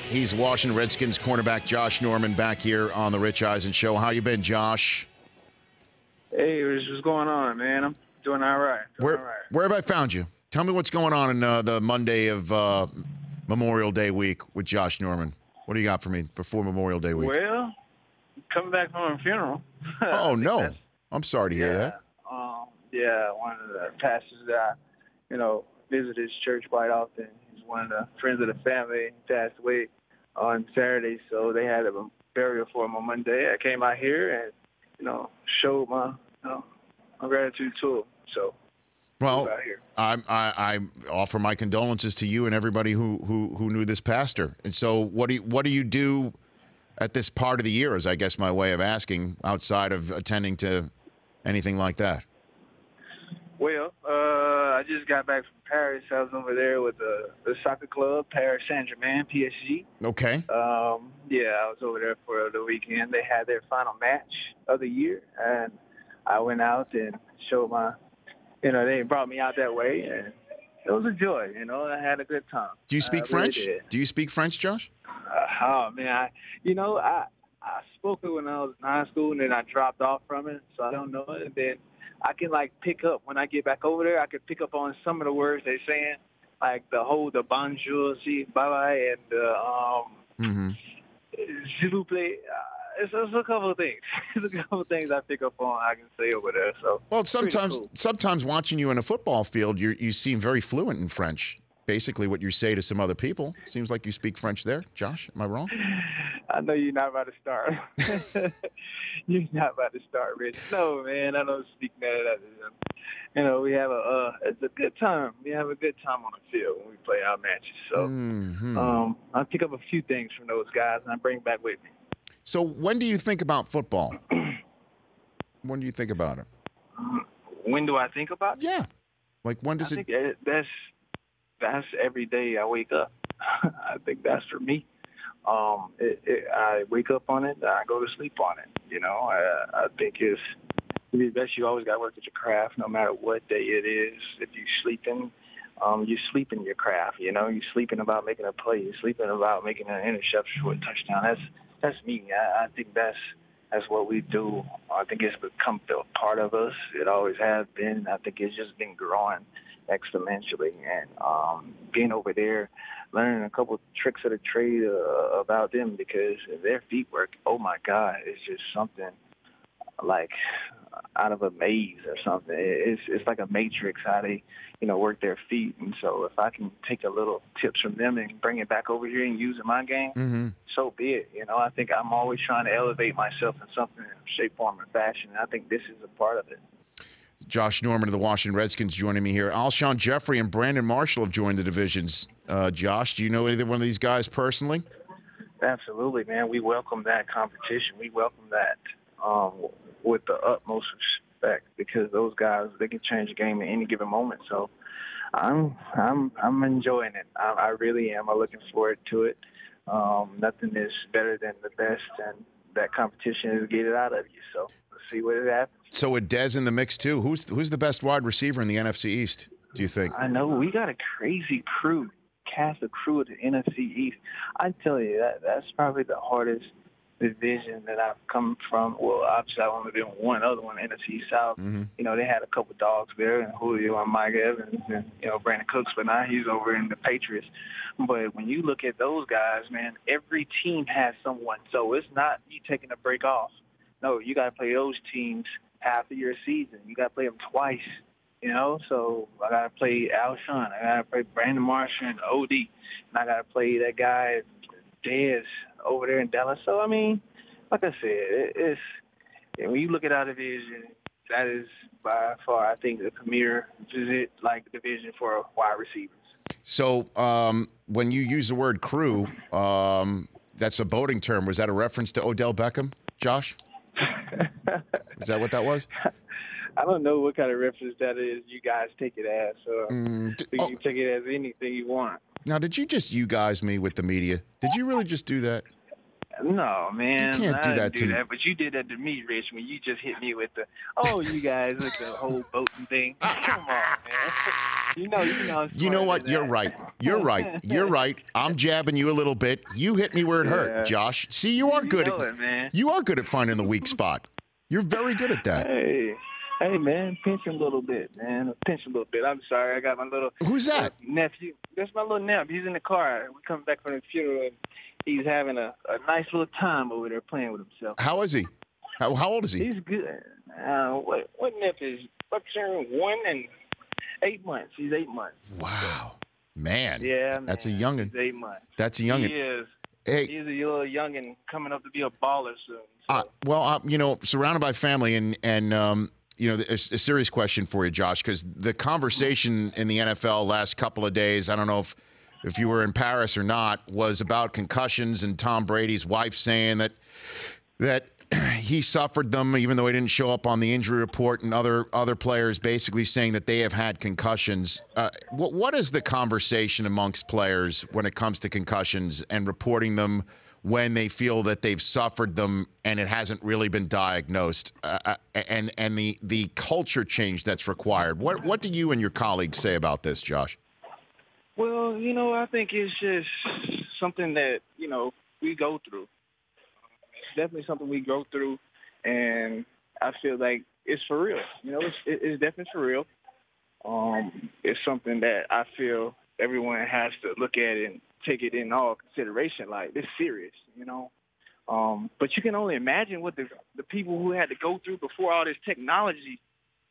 He's Washington Redskins cornerback Josh Norman back here on the Rich Eisen Show. How you been, Josh? Hey, what's going on, man? I'm doing all right. Where have I found you? Tell me what's going on in the Monday of Memorial Day week with Josh Norman. What do you got for me before Memorial Day week? Well, coming back from a funeral. Oh, no. I'm sorry to hear that. One of the pastors that I, visit his church quite often. He's one of the friends of the family. He passed away on Saturday, so they had a burial for him on Monday. I came out here and, showed my gratitude to him. So, well, I offer my condolences to you and everybody who knew this pastor. And so, what do you do at this part of the year? Is I guess my way of asking, outside of attending to anything like that. Well, I just got back from Paris. I was over there with the soccer club, Paris Saint-Germain, PSG. Okay. I was over there for the weekend. They had their final match of the year, and I went out and showed my, they brought me out that way, and it was a joy. I had a good time. Do you speak French? Really Do you speak French, Josh? Oh man, I spoke it when I was in high school, and then I dropped off from it, so I don't know it. And then I can pick up when I get back over there. I can pick up on some of the words they're saying, like the bonjour, si, bye bye, and s'il vous plaît. It's a couple of things. It's a couple of things I pick up on. I can say over there. So sometimes watching you in a football field, you seem very fluent in French. Basically, what you say to some other people seems like you speak French there, Josh. Am I wrong? I know you're not about to start. You're not about to start, Rich. No, man, I don't speak that. We have it's a good time. We have a good time on the field when we play our matches. So, I pick up a few things from those guys and I bring back with me. So, when do you think about football? When do you think about it? When do I think about it? Yeah, when does I think that's every day I wake up. I think that's for me. I wake up on it, I go to sleep on it. I think it's best. You always got to work at your craft, no matter what day it is. If you're sleeping, you sleep in your craft. You're sleeping about making a play. You're sleeping about making an interception for a touchdown. That's me. I think that's what we do. I think it's become a part of us. It always has been. I think it's just been growing exponentially, and being over there, learning a couple tricks of the trade about them, because their feet work, oh my God, it's just something like out of a maze or something. It's like a matrix how they work their feet. And so if I can take a little tips from them and bring it back over here and use it in my game, so be it. I think I'm always trying to elevate myself in something, shape, form, and fashion, and I think this is a part of it. Josh Norman of the Washington Redskins joining me here. Alshon Jeffrey and Brandon Marshall have joined the divisions. Josh, do you know either one of these guys personally? Absolutely, man. We welcome that competition. We welcome that with the utmost respect, because those guys, they can change the game at any given moment. So I'm enjoying it. I really am. I'm looking forward to it. Nothing is better than the best, and that competition is get it out of you. So let's see what it happens. So with Dez in the mix too, who's the best wide receiver in the NFC East, do you think? I know we got a crazy cast of crew at the NFC East. I tell you, that's probably the hardest division that I've come from. Well, obviously I've only been one other one, NFC South. They had a couple dogs there, and Julio and Mike Evans, and Brandon Cooks, but now he's over in the Patriots. But when you look at those guys, man, every team has someone. So it's not you taking a break off. No, you got to play those teams half of your season. You got to play them twice. So I got to play Alshon. I got to play Brandon Marshall and OD. And I got to play that guy, Dez, over there in Dallas. So, I mean, like I said, when you look at our division, that is by far, I think, the premier division for wide receivers. So when you use the word crew, that's a boating term. Was that a reference to Odell Beckham, Josh? Is that what that was? I don't know what kind of reference that is. You guys take it as. You can take it as anything you want. Now, did you just you guys me with the media? Did you really just do that? No, man. You can't do that to me. But you did that to me, Rich, when you just hit me with the, you guys, like the whole boating thing. Come on, man. You know. You know what? You're right. You're right. You're right. I'm jabbing you a little bit. You hit me where it hurt, Josh. See, you are good at it, man. You are good at finding the weak spot. You're very good at that. Hey, man, pinch him a little bit, man. Pinch him a little bit. I'm sorry. I got my little Who's that? Nephew. That's my little nephew. He's in the car. We come back from the funeral, and he's having a nice little time over there playing with himself. How is he? How old is he? He's good. What nephew is? What's 1 and 8 months. He's 8 months. Wow. Man. Yeah, man. That's a youngin'. He's 8 months. That's a youngin'. He is. Hey. He's a little youngin' coming up to be a baller soon. So. Surrounded by family and a serious question for you, Josh, because the conversation in the NFL last couple of days, I don't know if you were in Paris or not, was about concussions and Tom Brady's wife saying that he suffered them even though he didn't show up on the injury report, and other players basically saying that they have had concussions. What is the conversation amongst players when it comes to concussions and reporting them when they feel that they've suffered them and it hasn't really been diagnosed, and the culture change that's required? What do you and your colleagues say about this, Josh? Well, I think it's just something that, we go through. It's definitely something we go through, and I feel like it's for real. It's definitely for real. It's something that I feel everyone has to look at and take it in all consideration. Like, it's serious, But you can only imagine what the people who had to go through before all this technology,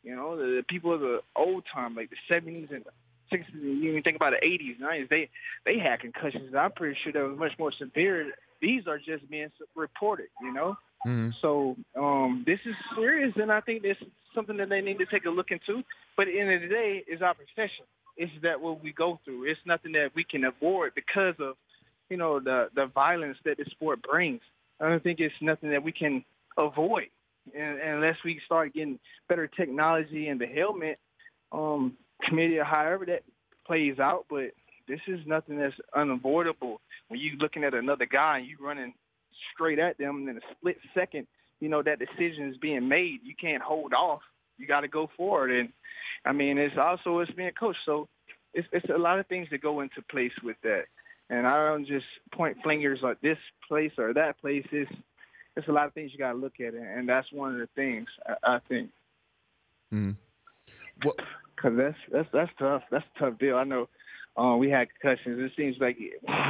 the people of the old time, like the 70s and 60s, and you even think about the 80s, 90s, they had concussions. I'm pretty sure that was much more severe. These are just being reported, Mm-hmm. So this is serious, and I think this is something that they need to take a look into. But at the end of the day, it's our profession. It's that what we go through. It's nothing that we can avoid because of, the violence that the sport brings. I don't think it's nothing that we can avoid unless we start getting better technology in the helmet committee or however that plays out. But this is nothing that's unavoidable. When you're looking at another guy and you running straight at them, and in a split second, that decision is being made. You can't hold off. You got to go forward. And it's being coached. So it's a lot of things that go into place with that. And I don't just point fingers like this place or that place. It's a lot of things you got to look at, and that's one of the things I think. Mm. Well, because that's tough. That's a tough deal. I know we had concussions. It seems like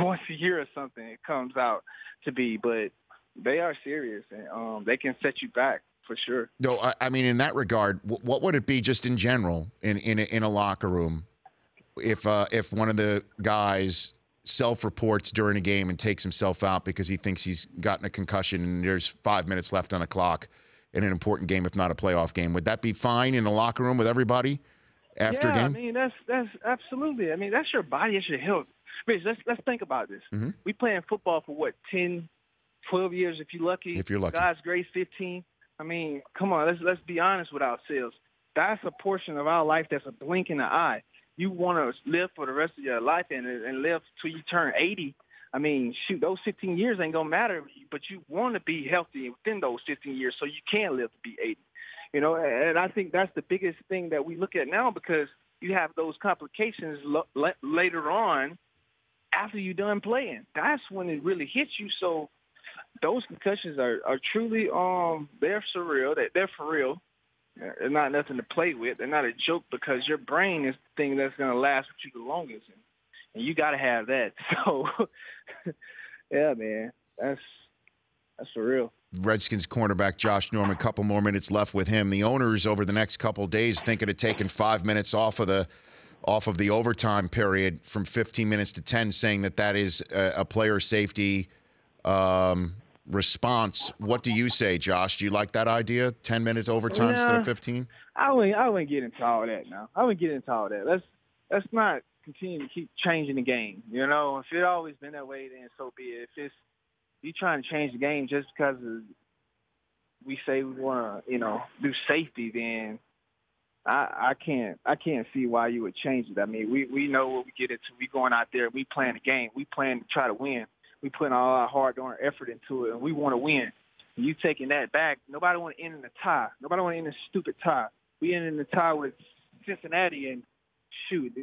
once a year or something it comes out to be, but they are serious, and they can set you back. For sure. No, I mean, in that regard, what would it be just in general in a locker room if one of the guys self-reports during a game and takes himself out because he thinks he's gotten a concussion and there's 5 minutes left on the clock in an important game, if not a playoff game? Would that be fine in a locker room with everybody after a game? I mean, that's absolutely. I mean, that's your body. It's your health. Rich, let's think about this. Mm-hmm. We playing football for 10, 12 years if you're lucky. If you're lucky. God's grace, 15. I mean, come on, let's be honest with ourselves. That's a portion of our life that's a blink in the eye. You want to live for the rest of your life and live till you turn 80. I mean, shoot, those 15 years ain't going to matter, but you want to be healthy within those 15 years so you can live to be 80. And I think that's the biggest thing that we look at now, because you have those complications later on after you're done playing. That's when it really hits you. So those concussions are truly they're surreal. They're for real. They're not nothing to play with. They're not a joke, because your brain is the thing that's going to last with you the longest, and you got to have that. So, yeah, man, that's for real. Redskins cornerback Josh Norman, a couple more minutes left with him. The owners over the next couple of days thinking of taking 5 minutes off of the overtime period from 15 minutes to 10, saying that is a player safety response. What do you say, Josh? Do you like that idea? 10 minutes overtime instead of 15? I wouldn't get into all that now. I wouldn't get into all that. Let's not continue to keep changing the game. If it's always been that way, then so be it. If you trying to change the game just because we say we want to, do safety, then I can't see why you would change it. I mean, we know what we get into. We going out there, we playing the game. We playing to try to win. We putting all our hard-earned effort into it, and we want to win. And you taking that back, nobody want to end in a tie. Nobody want to end in a stupid tie. We end in the tie with Cincinnati, and shoot,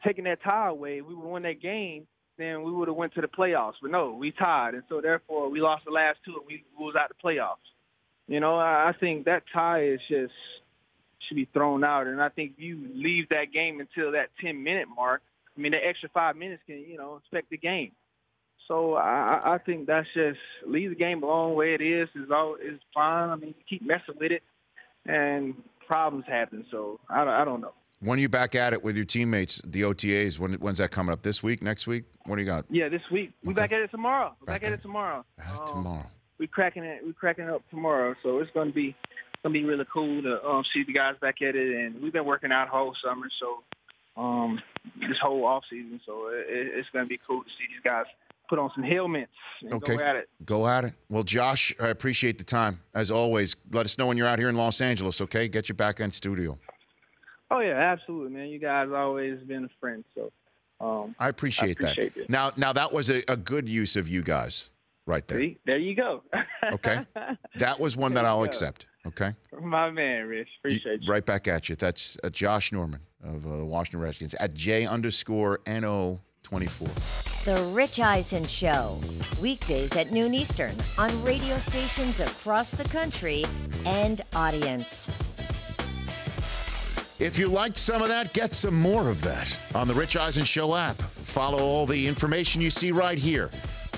taking that tie away, we would win that game, then we would have went to the playoffs. But no, we tied, and so therefore we lost the last two, and we was out the playoffs. You know, I think that tie is just should be thrown out, and I think if you leave that game until that 10-minute mark, I mean, the extra 5 minutes can, affect the game. So I think that's just leave the game alone the way it is fine. I mean, you keep messing with it, and problems happen. So I don't know. When are you back at it with your teammates, the OTAs? When's that coming up? This week? Next week? What do you got? Yeah, this week. We back at it tomorrow. We're back at it tomorrow. Tomorrow. We're cracking it up tomorrow. So it's gonna be really cool to see the guys back at it. And we've been working out whole summer, so this whole off season. So it's gonna be cool to see these guys put on some helmets and go at it. Go at it. Well, Josh, I appreciate the time. As always, let us know when you're out here in Los Angeles, okay? Get you back in studio. Oh, yeah, absolutely, man. You guys always been a friend, so I appreciate that. It. Now that was a good use of you guys right there. See? There you go. Okay? That was one that I'll accept, okay? My man, Rich. Appreciate you. Right back at you. That's Josh Norman of the Washington Redskins at J_NO24. The Rich Eisen Show, weekdays at noon Eastern on radio stations across the country and audience. If you liked some of that, get some more of that on the Rich Eisen Show app. Follow all the information you see right here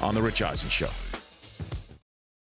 on the Rich Eisen Show.